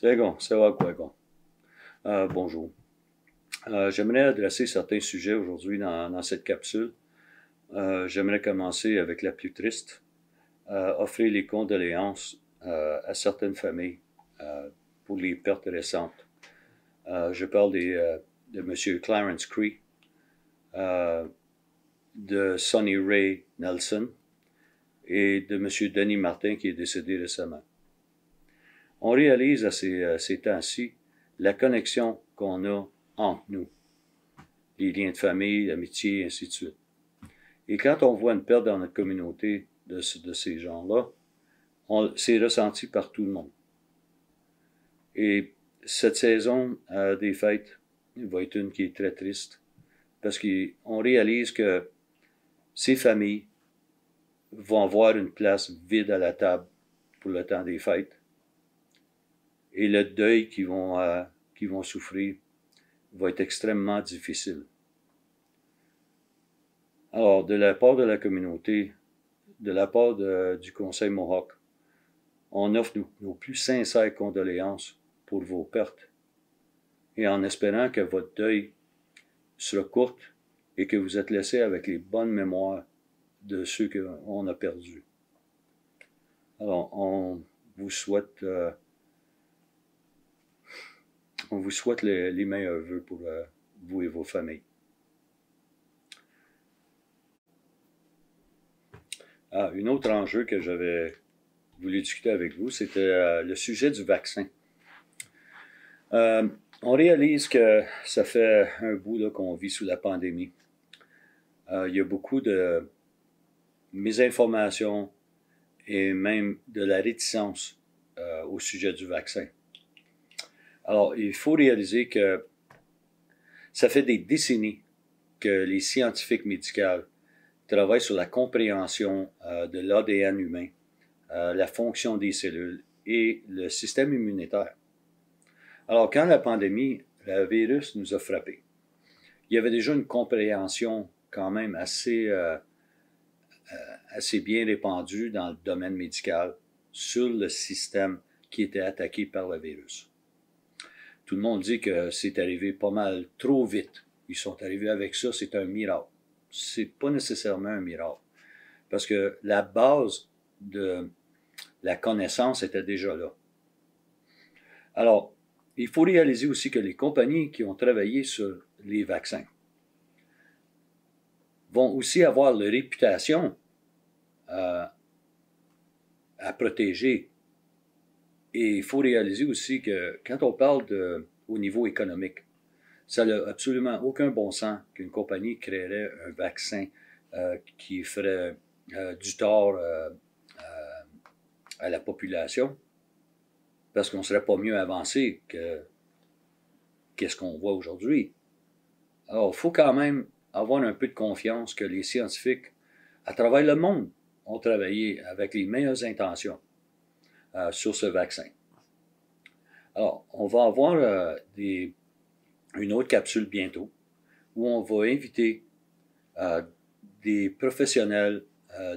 C'est bon, ça va quoi, bon. Bonjour. J'aimerais adresser certains sujets aujourd'hui dans cette capsule. J'aimerais commencer avec la plus triste, offrir les condoléances à certaines familles pour les pertes récentes. Je parle de M. Clarence Cree, de Sonny Ray Nelson et de M. Denis Martin qui est décédé récemment. On réalise à ces temps-ci la connexion qu'on a entre nous, les liens de famille, l'amitié, ainsi de suite. Et quand on voit une perte dans notre communauté de ces gens-là, c'est ressenti par tout le monde. Et cette saison des fêtes va être une qui est très triste, parce qu'on réalise que ces familles vont avoir une place vide à la table pour le temps des fêtes. Et le deuil qu'ils vont souffrir va être extrêmement difficile. Alors, de la part de la communauté, de la part du Conseil Mohawk, on offre nos plus sincères condoléances pour vos pertes, et en espérant que votre deuil sera court et que vous êtes laissés avec les bonnes mémoires de ceux qu'on a perdus. Alors, on vous souhaite les meilleurs vœux pour vous et vos familles. Un autre enjeu que j'avais voulu discuter avec vous, c'était le sujet du vaccin. On réalise que ça fait un bout qu'on vit sous la pandémie. Il y a beaucoup de mésinformations et même de la réticence au sujet du vaccin. Alors, il faut réaliser que ça fait des décennies que les scientifiques médicaux travaillent sur la compréhension de l'ADN humain, la fonction des cellules et le système immunitaire. Alors, quand la pandémie, le virus nous a frappés, il y avait déjà une compréhension quand même assez bien répandue dans le domaine médical sur le système qui était attaqué par le virus. Tout le monde dit que c'est arrivé pas mal trop vite. Ils sont arrivés avec ça, c'est un miracle. C'est pas nécessairement un miracle. Parce que la base de la connaissance était déjà là. Alors, il faut réaliser aussi que les compagnies qui ont travaillé sur les vaccins vont aussi avoir leur réputation à protéger. Et il faut réaliser aussi que quand on parle au niveau économique, ça n'a absolument aucun bon sens qu'une compagnie créerait un vaccin qui ferait du tort à la population, parce qu'on ne serait pas mieux avancé qu'est-ce qu'on voit aujourd'hui. Alors, il faut quand même avoir un peu de confiance que les scientifiques, à travers le monde, ont travaillé avec les meilleures intentions sur ce vaccin. Alors, on va avoir une autre capsule bientôt où on va inviter des professionnels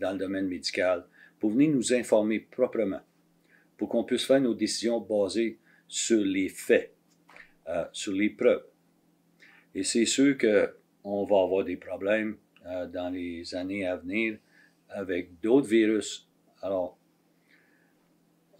dans le domaine médical pour venir nous informer proprement, pour qu'on puisse faire nos décisions basées sur les faits, sur les preuves. Et c'est sûr qu'on va avoir des problèmes dans les années à venir avec d'autres virus. Alors,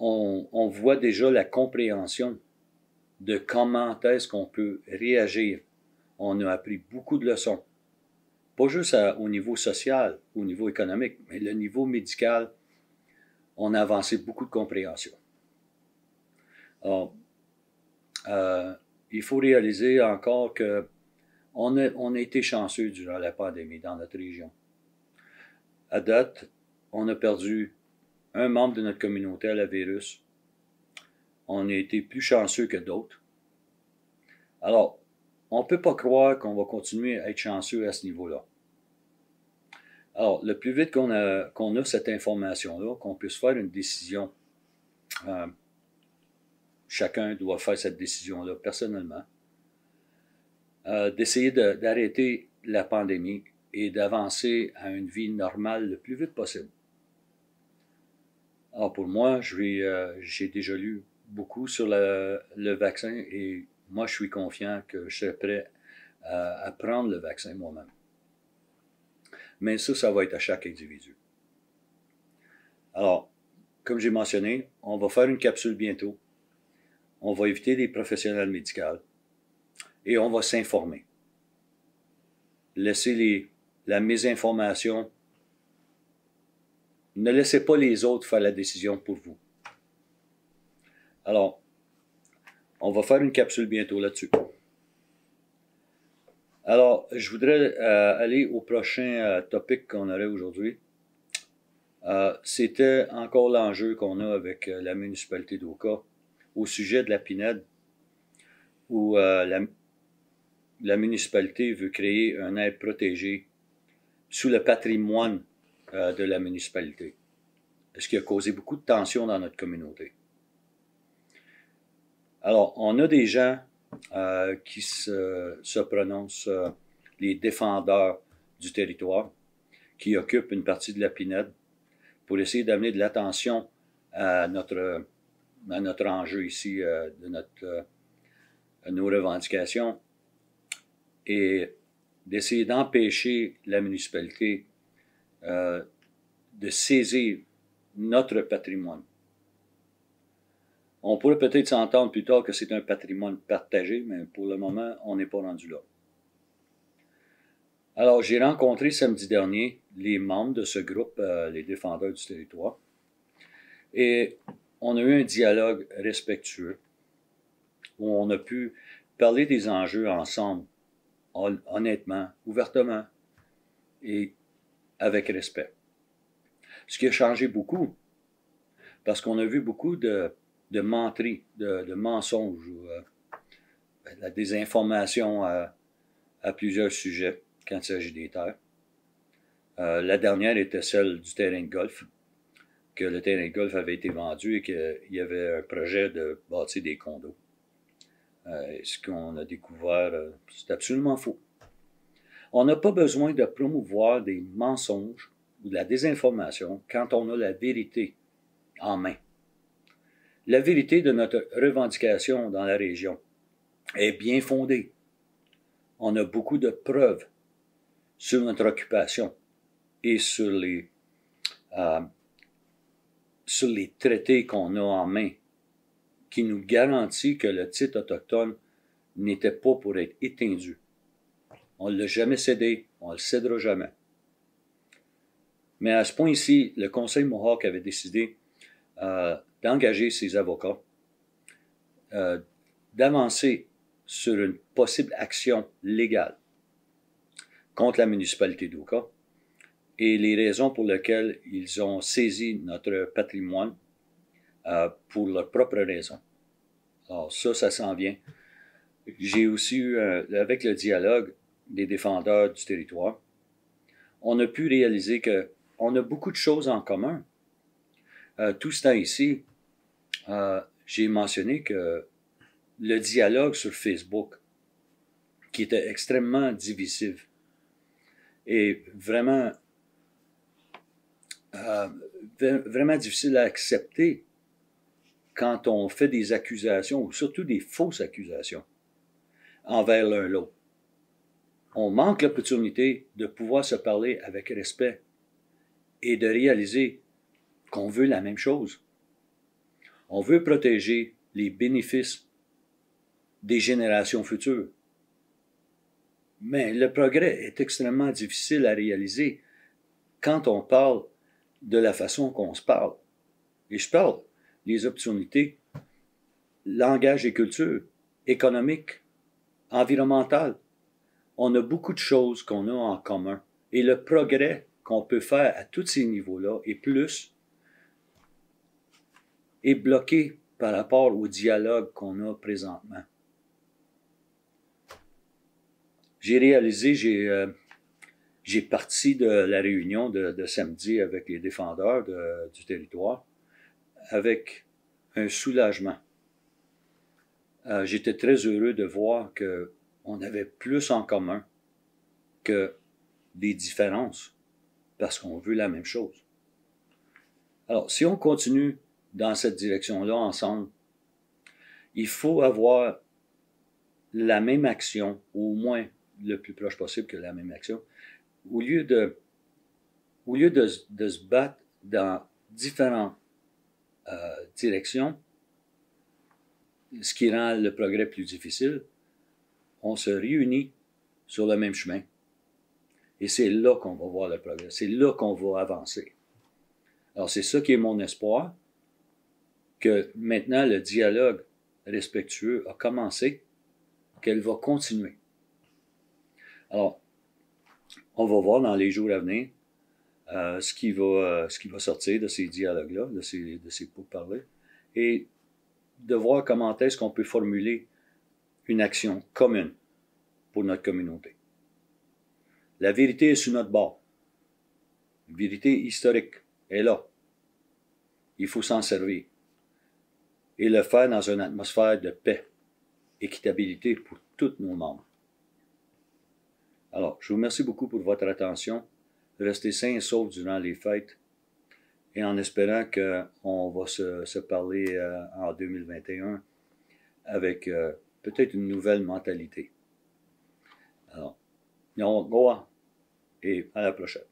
on voit déjà la compréhension de comment est-ce qu'on peut réagir. On a appris beaucoup de leçons. Pas juste au niveau social, au niveau économique, mais le niveau médical, on a avancé beaucoup de compréhension. Alors, il faut réaliser encore qu'on a été chanceux durant la pandémie dans notre région. À date, on a perdu un membre de notre communauté à la virus. On a été plus chanceux que d'autres. Alors, on ne peut pas croire qu'on va continuer à être chanceux à ce niveau-là. Alors, le plus vite qu'on a cette information-là, qu'on puisse faire une décision, chacun doit faire cette décision-là personnellement, d'essayer d'arrêter la pandémie et d'avancer à une vie normale le plus vite possible. Alors pour moi, j'ai déjà lu beaucoup sur le vaccin et moi, je suis confiant que je serai prêt à prendre le vaccin moi-même. Mais ça va être à chaque individu. Alors, comme j'ai mentionné, on va faire une capsule bientôt. On va éviter les professionnels médicaux et on va s'informer. Laissez la mésinformation. Ne laissez pas les autres faire la décision pour vous. Alors, on va faire une capsule bientôt là-dessus. Alors, je voudrais aller au prochain topic qu'on aurait aujourd'hui. C'était encore l'enjeu qu'on a avec la municipalité d'Oka au sujet de la PINED, où la municipalité veut créer un aire protégée sous le patrimoine de la municipalité, ce qui a causé beaucoup de tensions dans notre communauté. Alors, on a des gens qui se prononcent les défendeurs du territoire, qui occupent une partie de la PINED pour essayer d'amener de l'attention à notre enjeu ici, de nos revendications, et d'essayer d'empêcher la municipalité de saisir notre patrimoine. On pourrait peut-être s'entendre plus tard que c'est un patrimoine partagé, mais pour le moment, on n'est pas rendu là. Alors, j'ai rencontré samedi dernier les membres de ce groupe, les défendeurs du territoire, et on a eu un dialogue respectueux où on a pu parler des enjeux ensemble, honnêtement, ouvertement et avec respect. Ce qui a changé beaucoup, parce qu'on a vu beaucoup de menteries, de mensonges, ou la désinformation à plusieurs sujets quand il s'agit des terres. La dernière était celle du terrain de golf, que le terrain de golf avait été vendu et qu'il y avait un projet de bâtir des condos. Ce qu'on a découvert, c'est absolument faux. On n'a pas besoin de promouvoir des mensonges ou de la désinformation quand on a la vérité en main. La vérité de notre revendication dans la région est bien fondée. On a beaucoup de preuves sur notre occupation et sur les traités qu'on a en main qui nous garantit que le titre autochtone n'était pas pour être étendu. On ne l'a jamais cédé, on ne le cédera jamais. Mais à ce point-ci, le Conseil Mohawk avait décidé d'engager ses avocats, d'avancer sur une possible action légale contre la municipalité d'Oka et les raisons pour lesquelles ils ont saisi notre patrimoine pour leurs propres raisons. Alors ça s'en vient. J'ai aussi eu, avec le dialogue des défendeurs du territoire, on a pu réaliser qu'on a beaucoup de choses en commun. Tout ce temps ici, j'ai mentionné que le dialogue sur Facebook, qui était extrêmement divisif et vraiment difficile à accepter quand on fait des accusations, ou surtout des fausses accusations, envers l'un l'autre. On manque l'opportunité de pouvoir se parler avec respect et de réaliser qu'on veut la même chose. On veut protéger les bénéfices des générations futures. Mais le progrès est extrêmement difficile à réaliser quand on parle de la façon qu'on se parle. Et je parle des opportunités, langage et culture, économique, environnementale. On a beaucoup de choses qu'on a en commun. Et le progrès qu'on peut faire à tous ces niveaux-là et plus est bloqué par rapport au dialogue qu'on a présentement. J'ai réalisé, j'ai parti de la réunion de samedi avec les défendeurs du territoire avec un soulagement. J'étais très heureux de voir qu'on avait plus en commun que des différences parce qu'on veut la même chose. Alors, si on continue dans cette direction-là ensemble, il faut avoir la même action, ou au moins le plus proche possible que la même action, au lieu de se battre dans différentes directions, ce qui rend le progrès plus difficile, on se réunit sur le même chemin. Et c'est là qu'on va voir le progrès, c'est là qu'on va avancer. Alors c'est ça qui est mon espoir, que maintenant le dialogue respectueux a commencé, qu'elle va continuer. Alors, on va voir dans les jours à venir ce qui va sortir de ces dialogues-là, de ces pourparlers, et de voir comment est-ce qu'on peut formuler une action commune pour notre communauté. La vérité est sur notre bord. La vérité historique est là. Il faut s'en servir. Et le faire dans une atmosphère de paix, équitabilité pour tous nos membres. Alors, je vous remercie beaucoup pour votre attention. Restez sains et saufs durant les fêtes et en espérant qu'on va se parler en 2021 avec peut-être une nouvelle mentalité. Alors, on va et à la prochaine.